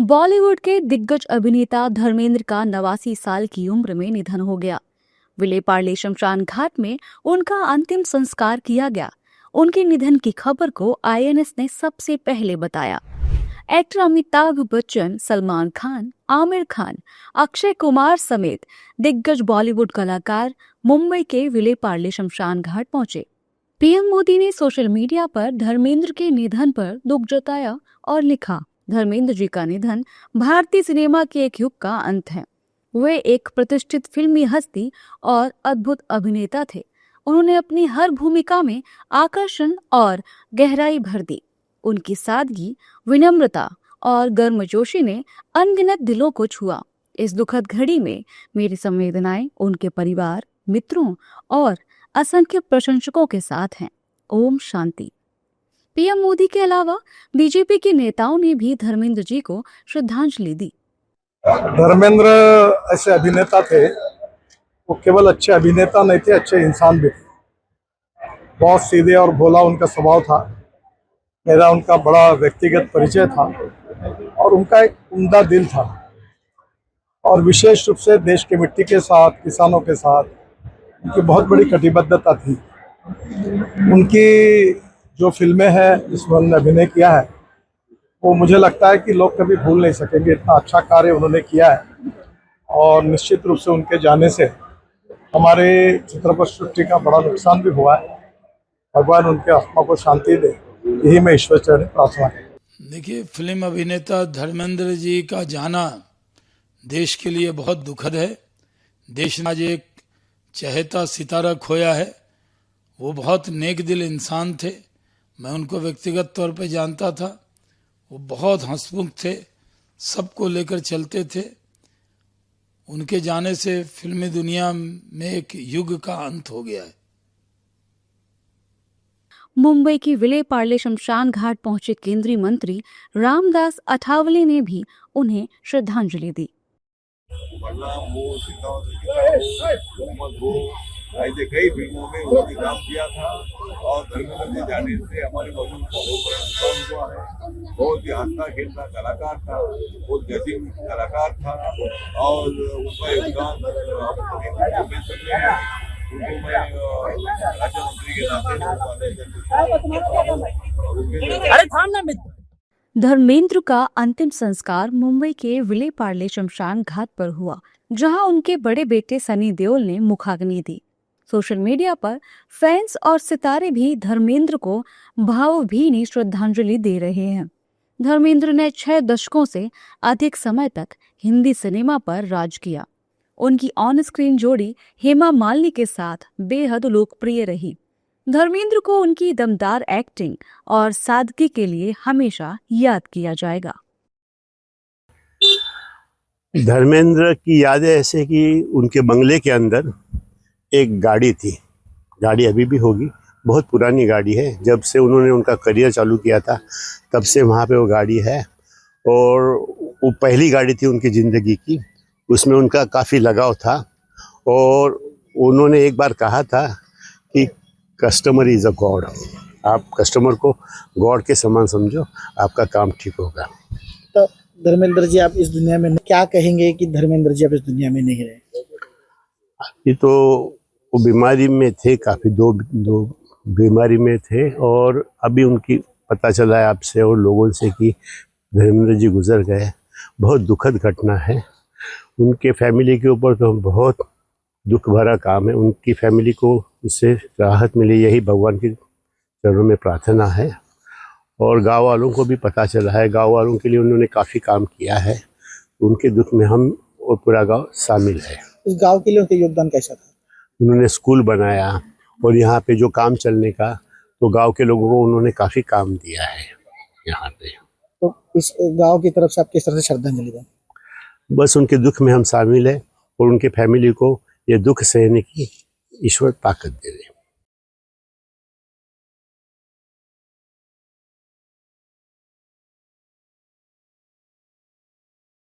बॉलीवुड के दिग्गज अभिनेता धर्मेंद्र का 89 साल की उम्र में निधन हो गया। विलेपार्ले शमशान घाट में उनका अंतिम संस्कार किया गया। उनके निधन की खबर को आईएनएस ने सबसे पहले बताया। एक्टर अमिताभ बच्चन, सलमान खान, आमिर खान, अक्षय कुमार समेत दिग्गज बॉलीवुड कलाकार मुंबई के विलेपार्ले शमशान घाट पहुंचे। पीएम मोदी ने सोशल मीडिया पर धर्मेंद्र के निधन पर दुख जताया और लिखा, धर्मेंद्र जी का निधन भारतीय सिनेमा के एक युग का अंत है। वे एक प्रतिष्ठित फिल्मी हस्ती और अद्भुत अभिनेता थे। उन्होंने अपनी हर भूमिका में आकर्षण और गहराई भर दी। उनकी सादगी, विनम्रता और गर्मजोशी ने अनगिनत दिलों को छुआ। इस दुखद घड़ी में मेरी संवेदनाएं उनके परिवार, मित्रों और असंख्य प्रशंसकों के साथ हैं। ओम शांति। पीएम मोदी के अलावा बीजेपी के नेताओं ने भी धर्मेंद्र जी को श्रद्धांजलि दी। धर्मेंद्र ऐसे अभिनेता थे, वो केवल अच्छे अभिनेता नहीं थे, अच्छे इंसान भी थे। बहुत सीधे और भोला उनका स्वभाव था। मेरा उनका बड़ा व्यक्तिगत परिचय था और उनका एक उम्दा दिल था और विशेष रूप से देश की मिट्टी के साथ, किसानों के साथ उनकी बहुत बड़ी कटिबद्धता थी। उनकी जो फिल्में हैं जिसमें उन्होंने अभिनय किया है, वो मुझे लगता है कि लोग कभी भूल नहीं सकेंगे। इतना अच्छा कार्य उन्होंने किया है और निश्चित रूप से उनके जाने से हमारे चित्रपट सृष्टि का बड़ा नुकसान भी हुआ है। भगवान उनके आत्मा को शांति दे, यही मैं ईश्वर चरण प्रार्थना है। देखिए, फिल्म अभिनेता धर्मेंद्र जी का जाना देश के लिए बहुत दुखद है। देश ने आज एक चहेता सितारा खोया है। वो बहुत नेक दिल इंसान थे। मैं उनको व्यक्तिगत तौर पे जानता था। वो बहुत हंसमुख थे, सबको लेकर चलते थे। उनके जाने से फिल्मी दुनिया में एक युग का अंत हो गया है। मुंबई की विलेपार्ले शमशान घाट पहुंचे केंद्रीय मंत्री रामदास अठावले ने भी उन्हें श्रद्धांजलि दी। ऐसे कई फिल्मों में उन्होंने काम किया था और धर्मेंद्र के जाने से हमारे बच्चों को बहुत बड़ा नुकसान हुआ है। बहुत ही हंसता खेलता कलाकार था, बहुत गजीब कलाकार था और उनका योगदान उनको मैं राज्य मंत्री के नाते धर्मेंद्र का अंतिम संस्कार मुंबई के विलेपार्ले शमशान घाट पर हुआ, जहां उनके बड़े बेटे सनी देओल ने मुखाग्नि दी। सोशल मीडिया पर फैंस और सितारे भी धर्मेंद्र को भावभीनी श्रद्धांजलि दे रहे हैं। धर्मेंद्र ने 6 दशकों से अधिक समय तक हिंदी सिनेमा पर राज किया। उनकी ऑन स्क्रीन जोड़ी हेमा मालिनी के साथ बेहद लोकप्रिय रही। धर्मेंद्र को उनकी दमदार एक्टिंग और सादगी के लिए हमेशा याद किया जाएगा। धर्मेंद्र की यादें ऐसे कि उनके बंगले के अंदर एक गाड़ी थी। गाड़ी अभी भी होगी, बहुत पुरानी गाड़ी है। जब से उन्होंने उनका करियर चालू किया था तब से वहाँ पे वो गाड़ी है और वो पहली गाड़ी थी उनकी ज़िंदगी की। उसमें उनका काफ़ी लगाव था और उन्होंने एक बार कहा था कि कस्टमर इज़ अ गॉड। आप कस्टमर को गॉड के समान समझो, आपका काम ठीक होगा। तो धर्मेंद्र जी आप इस दुनिया में क्या कहेंगे कि धर्मेंद्र जी आप इस दुनिया में नहीं रहे? अभी तो वो बीमारी में थे, काफ़ी दो बीमारी में थे और अभी उनकी पता चला है आपसे और लोगों से कि धर्मेंद्र जी गुजर गए। बहुत दुखद घटना है। उनके फैमिली के ऊपर तो बहुत दुख भरा काम है। उनकी फैमिली को उससे राहत मिले, यही भगवान के चरणों में प्रार्थना है। और गांव वालों को भी पता चला है, गांव वालों के लिए उन्होंने काफ़ी काम किया है। उनके दुख में हम और पूरा गांव शामिल है। उस गांव के लिए उनका योगदान कैसा था? उन्होंने स्कूल बनाया और यहाँ पे जो काम चलने का, तो गांव के लोगों को उन्होंने काफ़ी काम दिया है यहाँ पे। तो इस गांव की तरफ से आप किस तरह से श्रद्धांजलि दें? बस उनके दुख में हम शामिल हैं और उनके फैमिली को ये दुख सहने की ईश्वर ताकत दे रहे हैं।